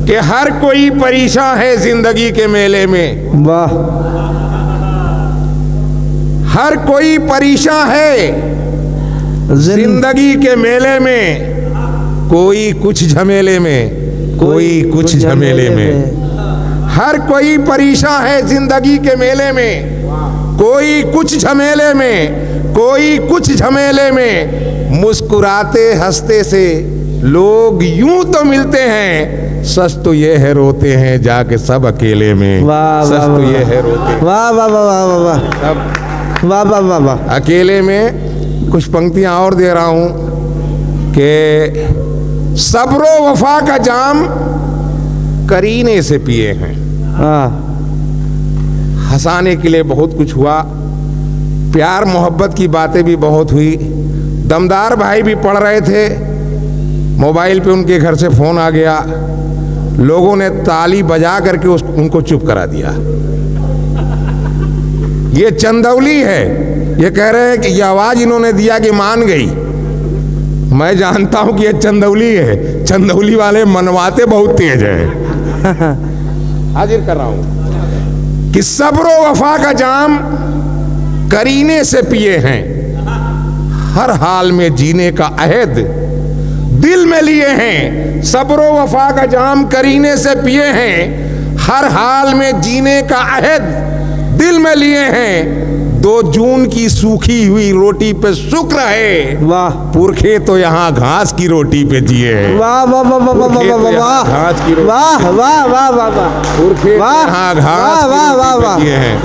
कि हर कोई परेशान है जिंदगी के मेले में। वाह। हर कोई परेशान है जिंदगी के मेले में, कोई कुछ झमेले में, कोई कुछ झमेले में। हर कोई परेशान है जिंदगी के मेले में, कोई कुछ झमेले में, कोई कुछ झमेले में। मुस्कुराते हंसते से लोग यूं तो मिलते हैं, सच तो ये है रोते हैं जाके सब अकेले में। सच तो ये है रोते, वाह वाह वाह वाह वाह वाह सब वाह वाह वाह वाह अकेले में। कुछ पंक्तियां और दे रहा हूं कि सब्रो वफा का जाम करीने से पिए हैं। हंसाने के लिए बहुत कुछ हुआ, प्यार मोहब्बत की बातें भी बहुत हुई। दमदार भाई भी पढ़ रहे थे, मोबाइल पे उनके घर से फोन आ गया, लोगों ने ताली बजा करके उनको चुप करा दिया। ये चंदौली है, ये कह रहे हैं कि ये आवाज इन्होंने दिया कि मान गई। मैं जानता हूं कि ये चंदौली है, चंदौली वाले मनवाते बहुत तेज है। हाजिर कर रहा हूं कि सब्रो वफा का जाम करीने से पिए हैं, हर हाल में जीने का अहद दिल में लिए हैं। सब्रो वफा का जाम करीने से पिए हैं, हर हाल में जीने का अहद दिल में लिए हैं। 2 जून की सूखी हुई रोटी पे शुक्र है, वाह। पुरखे तो यहाँ घास की रोटी पे जिए हैं। वाह वाह वाह वाह वाह वाह वाह वाह घास की रोटी, वाह वाह वाह वाह वाह पुरखे वाह, यहाँ घास की वाह, वाह, रोटी वाह, पे जिए हैं।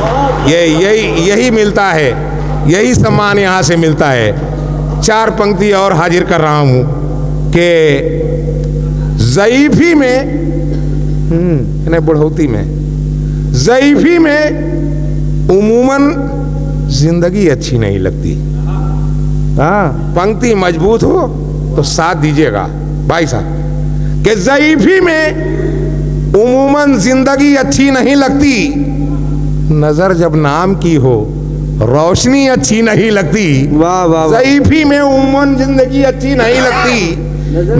यही मिलता है, यही सम्मान यहाँ से मिलता है। 4 पंक्ति और हाजिर कर रहा हूँ कि ज़ईफ़ी में, बुढ़ौती में, ज़ईफ़ी में उमूमन जिंदगी अच्छी नहीं लगती। पंक्ति मजबूत हो तो साथ दीजिएगा भाई साहब कि ज़ईफ़ी में उमूमन जिंदगी अच्छी नहीं लगती, नजर जब नाम की हो रोशनी अच्छी नहीं लगती। वाह वाह। ज़ईफ़ी में उमूमन जिंदगी अच्छी नहीं लगती,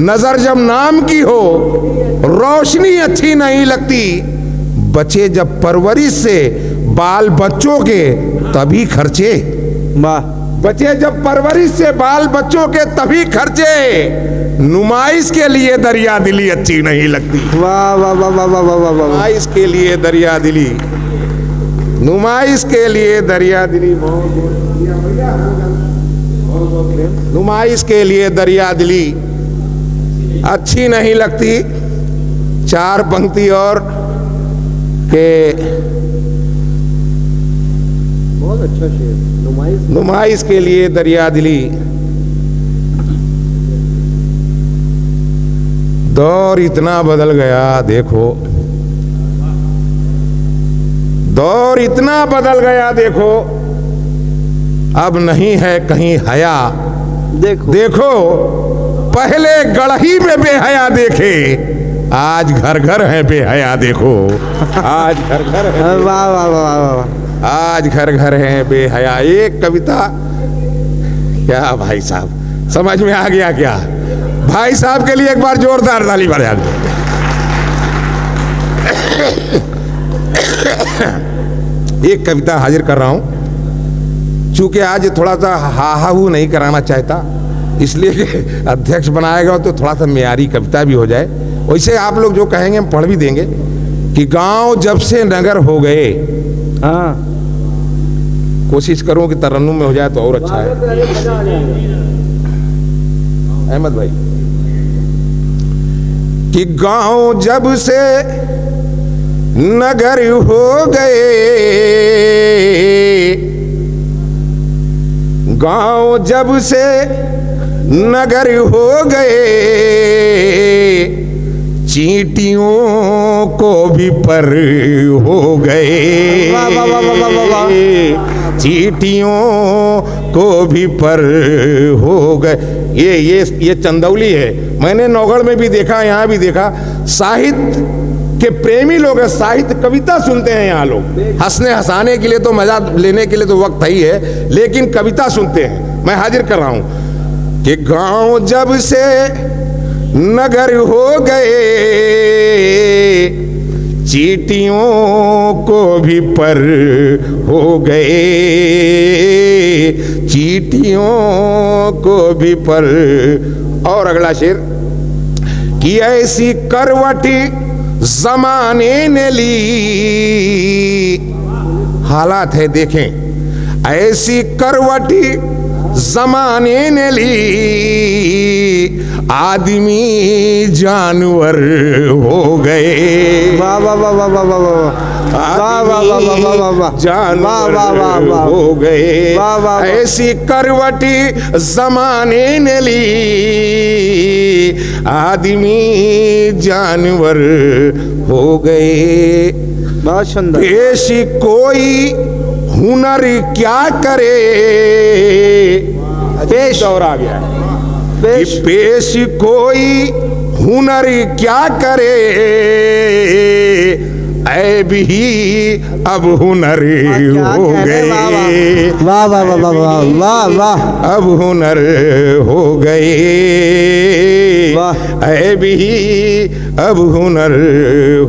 नजर जब नाम की हो रोशनी अच्छी नहीं लगती। बचे जब परवरिश से बाल बच्चों के तभी खर्चे। वाह। बचे जब परवरिश से बाल बच्चों के तभी खर्चे, नुमाइश के लिए दरिया दिली अच्छी नहीं लगती। वाह वाह वाह वाह वाह वाह वाह। नुमाइश के लिए दरिया दिली, नुमाइश के लिए दरिया दिली, नुमाइश के लिए दरिया दिली अच्छी नहीं लगती। 4 पंक्ति और के बहुत अच्छा शेर। नुमाइश के लिए दरिया दिली। दौर इतना बदल गया देखो, दौर इतना बदल गया देखो, अब नहीं है कहीं हया। देखो देखो पहले गढ़ही में बेहया देखे, आज घर घर है बेहया देखो। आज घर घर है, वाह वाह वाह वाह। आज घर घर है बेहया। एक कविता क्या भाई साहब, समझ में आ गया क्या? भाई साहब के लिए एक बार जोरदार ताली बजा दो। एक कविता हाजिर कर रहा हूं, चूंकि आज थोड़ा सा हाहू नहीं कराना चाहता, इसलिए कि अध्यक्ष बनाएगा तो थोड़ा सा मेयारी कविता भी हो जाए। वैसे आप लोग जो कहेंगे हम पढ़ भी देंगे कि गांव जब से नगर हो गए। कोशिश करूं कि तरन्नुम में हो जाए तो और अच्छा है। अहमद भाई कि गांव जब से नगर हो गए, गांव जब से नगर हो गए, चींटियों को भी पर हो गए। चींटियों को भी पर हो गए। ये चंदौली है, मैंने नौगढ़ में भी देखा, यहाँ भी देखा। साहित्य के प्रेमी लोग हैं, साहित्य कविता सुनते हैं यहाँ लोग। हंसने हंसाने के लिए तो, मजा लेने के लिए तो वक्त ही है, लेकिन कविता सुनते हैं। मैं हाजिर कर रहा हूं कि गांव जब से नगर हो गए, चींटियों को भी पर हो गए, चींटियों को भी पर। और अगला शेर कि ऐसी करवटी जमाने ने ली, हालात है देखें, ऐसी करवटी जमाने ने ली, आदमी जानवर हो गए। वाह वाह वाह वाह वाह वाह वाह वाह वाह वाह वाह वाह वाह जानवर हो गए। ऐसी करवटी जमाने ने ली, आदमी जानवर हो गए। बहुत सुंदर। पेश कोई हुनर क्या करे, पेश और आ गया है पेश कि पेश कोई हुनर क्या करे, ऐब ही अब हुनर हो गए। वाह वाह वाह वाह वाह वाह वाह, अब हुनर हो गए, वाह। ऐब ही अब हुनर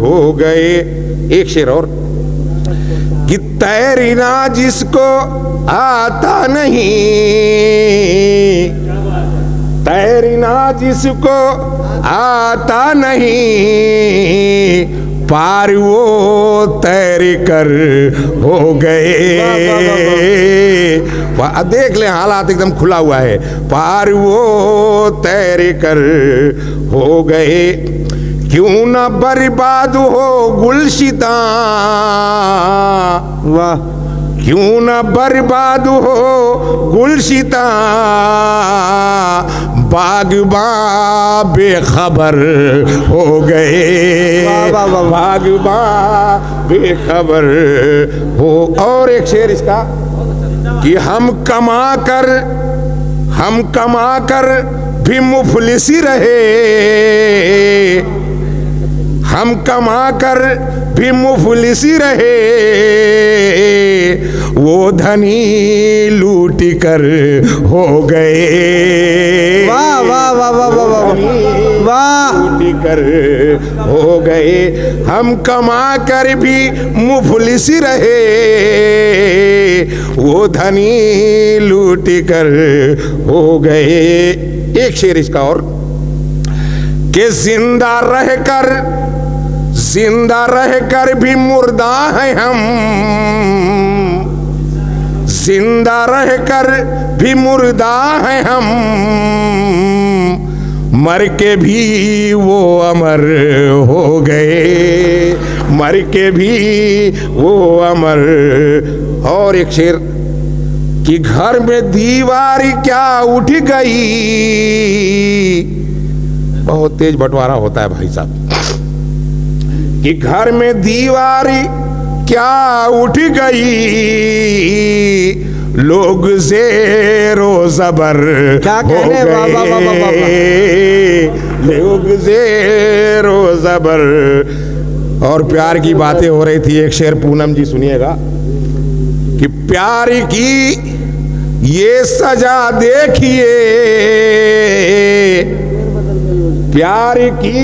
हो गए। एक शेर और कि तैरना जिसको आता नहीं, तैरना जिसको आता नहीं, पार वो तैर कर हो गए। देख ले हालात एकदम खुला हुआ है, पार वो तैर कर हो गए। क्यों न बर्बाद हो गुलशिता, वाह, क्यों न बर्बाद हो गुलशिता, बागबा बेखबर हो गए। बागबा बेखबर हो। और एक शेर इसका कि हम कमा कर भी मुफलिसी रहे, हम कमा कर भी मुफलिसी रहे, वो धनी लूट कर हो गए। वाह वाह वाह वाह वाह वाह वाह, लूट कर हो गए। हम कमा कर भी मुफलिसी रहे, वो धनी लूट कर हो गए। एक शेर इसका और कि जिंदा रहकर भी मुर्दा है हम, जिंदा रहकर भी मुर्दा है हम, मर के भी वो अमर हो गए, मर के भी वो अमर। और एक शेर कि घर में दीवार क्या उठ गई, बहुत तेज बंटवारा होता है भाई साहब, कि घर में दीवार क्या उठ गई, लोग ज़ेरो ज़बर क्या कहने, वाह वाह वाह वाह वाह, लोग ज़ेरो ज़बर। और प्यार की बातें हो रही थी, एक शेर पूनम जी सुनिएगा कि प्यार की ये सजा देखिए, प्यार की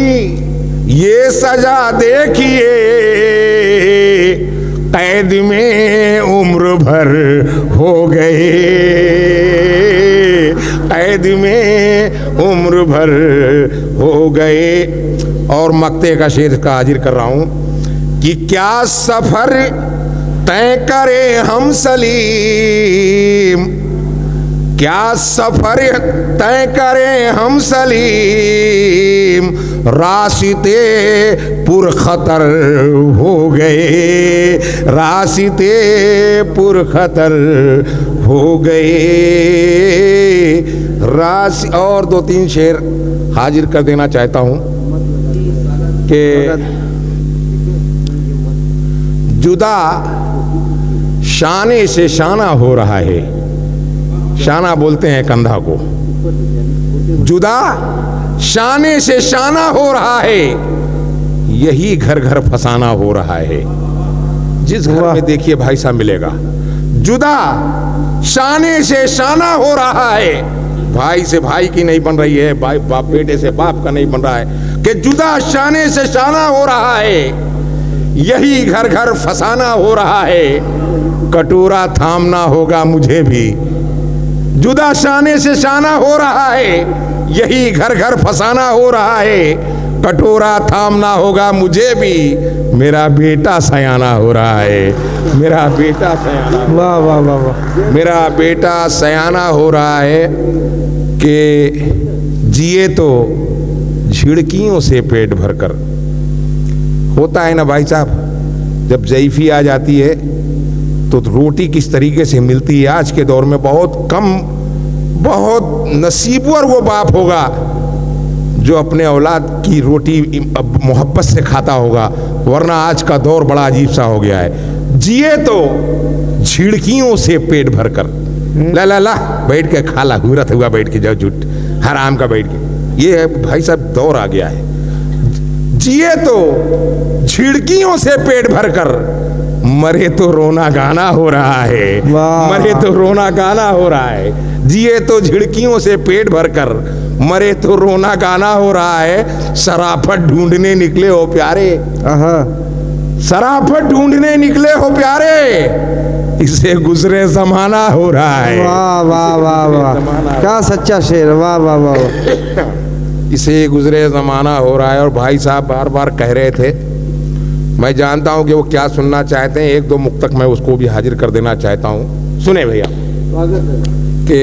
ये सजा देखिए, कैद में उम्र भर हो गए, कैद में उम्र भर हो गए। और मक्ते का शेर का हाजिर कर रहा हूं कि क्या सफर तय करे हम सलीम, क्या सफर तय करें हम सलीम, रास्ते पुरखतर हो गए, रास्ते पुरखतर हो गए। और दो तीन शेर हाजिर कर देना चाहता हूं कि जुदा शाने से शाना हो रहा है, शाना बोलते हैं कंधा को, जुदा शाने से शाना हो रहा है, यही घर घर फसाना हो रहा है। जिस घर में देखिए भाई साहब मिलेगा, जुदा शाने से शाना हो रहा है, भाई से भाई की नहीं बन रही है, बेटे से बाप का नहीं बन रहा है, कि जुदा शाने से शाना हो रहा है, यही घर घर फसाना हो रहा है, कटोरा थामना होगा मुझे भी। जुदा शाने से शाना हो रहा है, यही घर घर फसाना हो रहा है, कटोरा थामना होगा मुझे भी। मेरा बेटा सयाना हो रहा है, मेरा बेटा सयाना, वाह वाह वाह वाह। मेरा बेटा सयाना हो रहा है कि जिए तो झिड़कियों से पेट भरकर। होता है ना भाई साहब, जब ज़ईफ़ी आ जाती है तो रोटी किस तरीके से मिलती है। आज के दौर में बहुत कम, बहुत नसीबवर वो बाप होगा जो अपने औलाद की रोटी मोहब्बत से खाता होगा, वरना आज का दौर बड़ा अजीब सा हो गया है। जिए तो झिड़कियों से पेट भरकर, ला ला ला बैठ के खा ला, हुरत हुआ बैठ के, जाओ झूठ हराम का बैठ के। ये भाई साहब दौर आ गया है। जिए तो झिड़कियों से पेट भरकर, मरे तो रोना गाना हो रहा है, मरे तो रोना गाना हो रहा है। जिए तो झिड़कियों से पेट भरकर, मरे तो रोना गाना हो रहा है। शराफत ढूंढने निकले हो प्यारे, शराफत ढूंढने निकले हो प्यारे, इसे गुजरे जमाना हो रहा है। वाह वाह वाह वाह, क्या सच्चा शेर, वाह वाह वाह। इसे गुजरे ज़माना हो रहा है। और भाई साहब बार बार कह रहे थे, मैं जानता हूं कि वो क्या सुनना चाहते हैं, एक दो मुक्तक मैं उसको भी हाजिर कर देना चाहता हूं। सुने भैया कि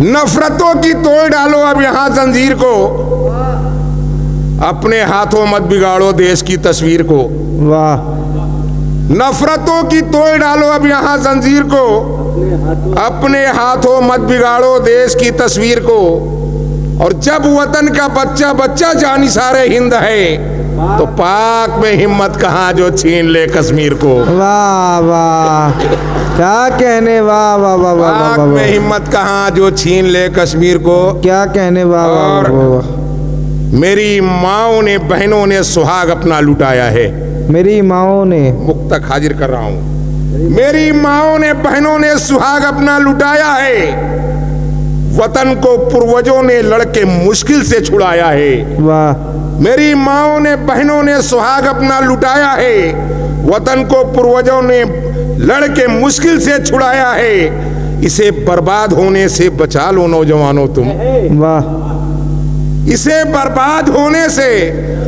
नफरतों की तोड़ डालो अब यहां जंजीर को, अपने हाथों मत बिगाड़ो देश की तस्वीर को। वाह। नफरतों की तोड़ डालो अब यहां जंजीर को, अपने हाथों मत बिगाड़ो देश की तस्वीर को। और जब वतन का बच्चा बच्चा जानिसारे हिंद है, तो पाक में हिम्मत कहाँ जो छीन ले कश्मीर को। वाह वाह, क्या कहने, वाह वाह वाह वाह। पाक में हिम्मत कहाँ जो छीन ले कश्मीर को, क्या कहने, वाह वाह वाह। मेरी माओ ने बहनों ने सुहाग अपना लुटाया है। मेरी माओ ने, मुक्तक हाजिर कर रहा हूँ। मेरी माओ ने बहनों ने सुहाग अपना लुटाया है, वतन को पूर्वजों ने लड़के मुश्किल से छुड़ाया है। वाह। मेरी माओ ने बहनों ने सुहाग अपना लुटाया है, वतन को पूर्वजों ने लड़के मुश्किल से छुड़ाया है। इसे बर्बाद होने से बचा लो नौजवानों तुम। वाह। इसे बर्बाद होने से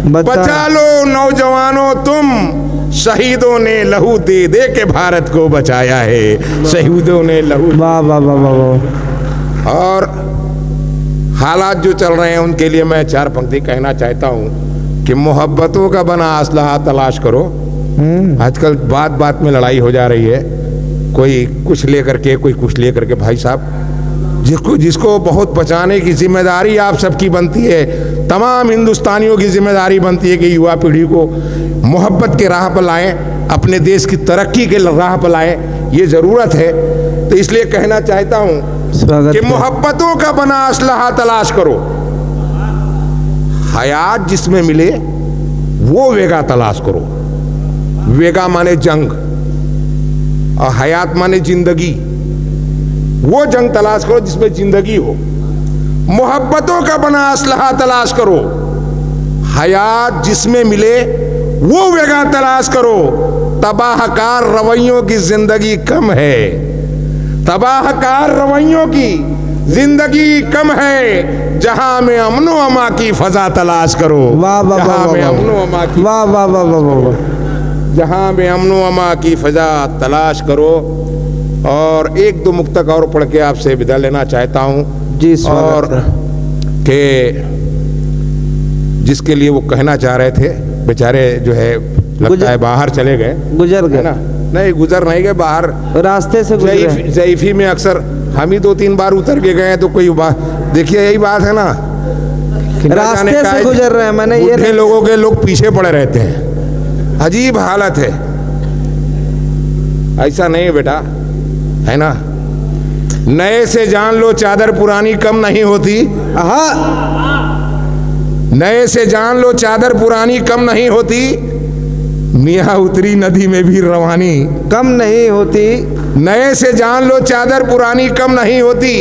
बचा लो नौजवानों तुम। शहीदों ने लहू दे दे के भारत को बचाया है, शहीदों ने लहू। वाह वाह वाह वाह। और हालात जो चल रहे हैं उनके लिए मैं चार पंक्ति कहना चाहता हूँ कि मोहब्बतों का बना असलहा तलाश करो। आजकल बात बात में लड़ाई हो जा रही है, कोई कुछ लेकर के कोई कुछ लेकर के। भाई साहब, जिसको बहुत बचाने की जिम्मेदारी आप सबकी बनती है, तमाम हिंदुस्तानियों की जिम्मेदारी बनती है कि युवा पीढ़ी को मोहब्बत के राह पर लाएं, अपने देश की तरक्की के राह पर लाएं, ये ज़रूरत है। तो इसलिए कहना चाहता हूँ कि मोहब्बतों का बना असलहा तलाश करो। हयात जिसमें मिले वो वेगा तलाश करो। वेगा माने जंग और हयात माने जिंदगी। वो जंग तलाश करो जिसमें जिंदगी हो। मोहब्बतों का बना असलहा तलाश करो। हयात जिसमें मिले वो वेगा तलाश करो। तबाहकार रवैयों की जिंदगी कम है, तबाहकार रवैयों की जिंदगी कम है। जहां में अमनो अमा की फजा तलाश करो। वाह वाह वाह जहां में अमनो अमा की, वाह वाह वाह वाह। जहां में अमनो अमा की फजा तलाश करो। और एक दो मुक्तक और पढ़ के आपसे विदा लेना चाहता हूँ जी। और के जिसके लिए वो कहना चाह रहे थे, बेचारे जो है लगता है बाहर चले गए, गुजर गए ना। नहीं, गुजर नहीं गए, बाहर रास्ते से गुजरे। ज़ईफ़ी में अक्सर हम ही 2-3 बार उतर के गए, तो कोई बात, देखिए यही बात है ना, रास्ते से गुजर रहे हैं। मैंने ये लोगों के लोग पीछे पड़े रहते हैं, अजीब हालत है। ऐसा नहीं बेटा, है ना। नए से जान लो चादर पुरानी कम नहीं होती। नए से जान लो चादर पुरानी कम नहीं होती। मियाँ उतरी नदी में भी रवानी कम नहीं होती। नए से जान लो चादर पुरानी कम नहीं होती।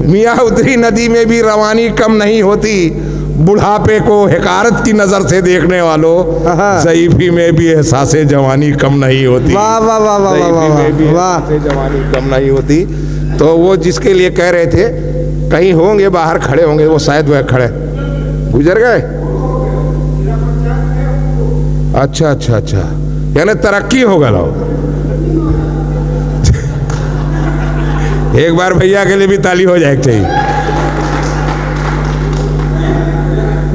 मियाँ उतरी नदी में भी रवानी कम नहीं होती। बुढ़ापे को हकारत की नजर से देखने वालों, हाँ। ज़ईफ़ी में भी एहसासे जवानी कम नहीं होती। वाह वाह वाह वाह वाह ज़ईफ़ी में भी वाह वाह। एहसासे जवानी कम नहीं होती। तो वो जिसके लिए कह रहे थे, कहीं होंगे बाहर खड़े होंगे, वो शायद वह खड़े गुजर गए। अच्छा अच्छा अच्छा, यानी तरक्की हो गया। एक बार भैया के लिए भी ताली हो जाए चाहिए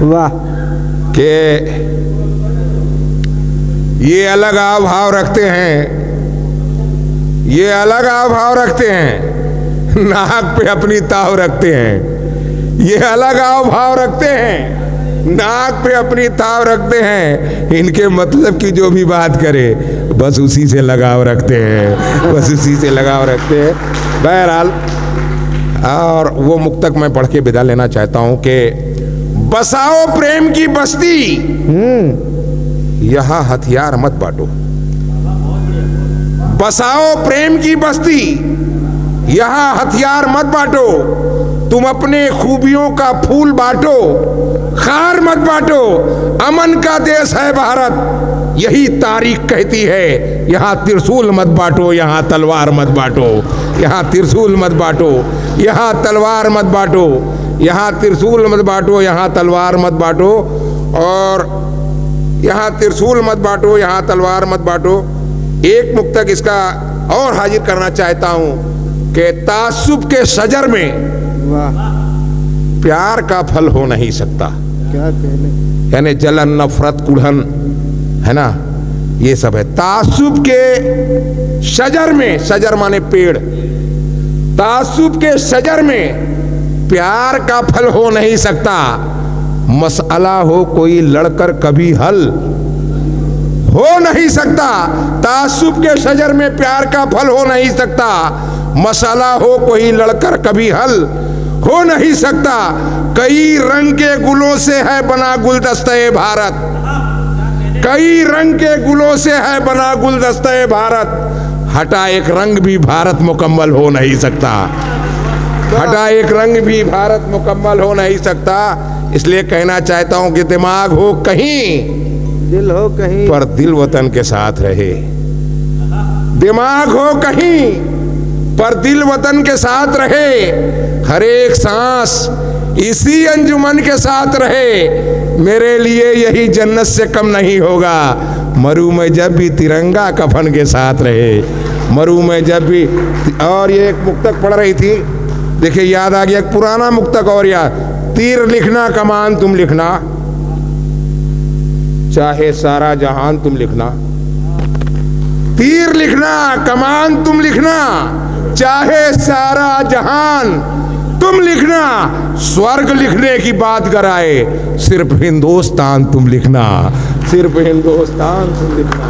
वाह। कि ये अलग आव भाव रखते हैं, ये अलग आव भाव रखते हैं, नाक पे अपनी ताव रखते हैं। ये अलग आव भाव रखते हैं, नाक पे अपनी ताव रखते हैं। इनके मतलब की जो भी बात करे बस उसी से लगाव रखते हैं, बस उसी से लगाव रखते हैं। बहरहाल, और वो मुक्तक मैं पढ़ के विदा लेना चाहता हूं कि बसाओ प्रेम की बस्ती, यहां हथियार मत बांटो। बसाओ प्रेम की बस्ती, यहां हथियार मत बांटो। तुम अपने खूबियों का फूल बांटो, खार मत बांटो। अमन का देश है भारत, यही तारीख कहती है। यहां त्रिशूल मत बांटो, यहां तलवार मत बांटो। यहां त्रिशूल मत बांटो, यहां तलवार मत बांटो। यहां त्रिशूल मत बांटो, यहां तलवार मत बांटो। और यहां त्रिशूल मत बांटो, यहां तलवार मत बांटो। एक मुक्तक इसका और हाजिर करना चाहता हूं कि तासुब के शजर में वाह, प्यार का फल हो नहीं सकता। क्या कहने। यानी जलन, नफरत, कुढ़न, है ना, ये सब है। तासुब के शजर में, शजर माने पेड़, तासुब के शजर में प्यार का फल हो नहीं सकता। मसला हो कोई लड़कर कभी हल हो नहीं सकता। तासुब के शजर में प्यार का फल हो नहीं सकता। मसला हो कोई लड़कर कभी हल हो नहीं सकता। कई रंग के गुलों से है बना गुलदस्ते भारत, कई रंग के गुलों से है बना गुलदस्ते भारत। हटा एक रंग भी भारत मुकम्मल हो नहीं सकता। हटा एक रंग भी भारत मुकम्मल हो नहीं सकता। इसलिए कहना चाहता हूं कि दिमाग हो कहीं, दिल हो कहीं, पर दिल वतन के साथ रहे। दिमाग हो कहीं, पर दिल वतन के साथ रहे। हर एक सांस इसी अंजुमन के साथ रहे। मेरे लिए यही जन्नत से कम नहीं होगा। मरू में जब भी तिरंगा कफन के साथ रहे, मरू में जब भी। और ये एक मुक्तक पढ़ रही थी, देखिए याद आ गया एक पुराना मुक्तक और याद। तीर लिखना कमान तुम लिखना, चाहे सारा जहान तुम लिखना। तीर लिखना कमान तुम लिखना, चाहे सारा जहान तुम लिखना। स्वर्ग लिखने की बात कराए, सिर्फ हिंदुस्तान तुम लिखना, सिर्फ हिंदुस्तान तुम लिखना।